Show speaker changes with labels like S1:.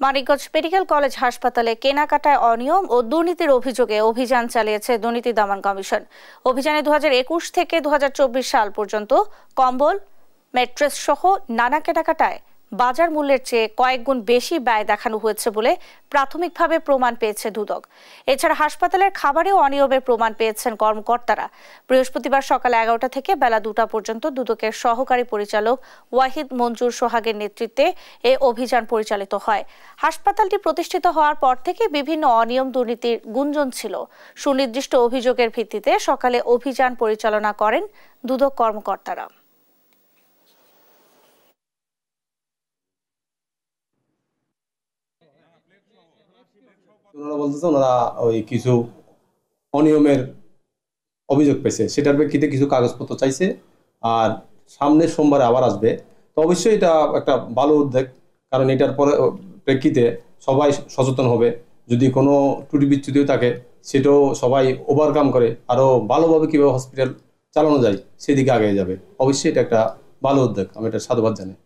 S1: Manikganj medical college হাসপাতালে কেনাকাটায় অনিয়ম ও দুর্নীতির অভিযোগে অভিযান চালিয়েছে দুর্নীতি দমন কমিশন। অভিযানে 2021 থেকে 2024 সাল পর্যন্ত কম্বল, ম্যাট্রেস সহ নানা কেনাকাটায় বাজার মূল্যের চেয়ে কয়েক গুণ বেশি ব্যয় দেখানো হয়েছে বলে প্রাথমিকভাবে প্রমাণ পেয়েছে দুদক। এছাড়া হাসপাতালের খাবারেও অনিয়মের প্রমাণ পেয়েছেন কর্মকর্তারা। বৃহস্পতিবার সকাল 11টা থেকে বেলা 2টা পর্যন্ত দুদকের সহকারী পরিচালক ওয়াহিদ মঞ্জুর সোহাগের নেতৃত্বে এ অভিযান পরিচালিত হয়। হাসপাতালটি প্রতিষ্ঠিত হওয়ার পর থেকে বিভিন্ন অনিয়ম দুর্নীতির গুঞ্জন ছিল। সুনির্দিষ্ট অভিযোগের ভিত্তিতে সকালে অভিযান পরিচালনা করেন দুদক কর্মকর্তারা।
S2: ওনারা বলতেছে ওনারা ওই কিছু অনিয়মের অভিযোগ পেয়েছে, সেটার প্রেক্ষিতে কিছু কাগজপত্র চাইছে, আর সামনের সোমবারে আবার আসবে। তো অবশ্যই এটা একটা ভালো উদ্যোগ, কারণ এটার পরে প্রেক্ষিতে সবাই সচেতন হবে। যদি কোনো ত্রুটি বিচ্যুতিও থাকে সেটাও সবাই ওভারকাম করে আরও ভালোভাবে কীভাবে হসপিটাল চালানো যায় সেদিকে আগে যাবে। অবশ্যই এটা একটা ভালো উদ্যোগ, আমি এটা সাধুবাদ জানাই।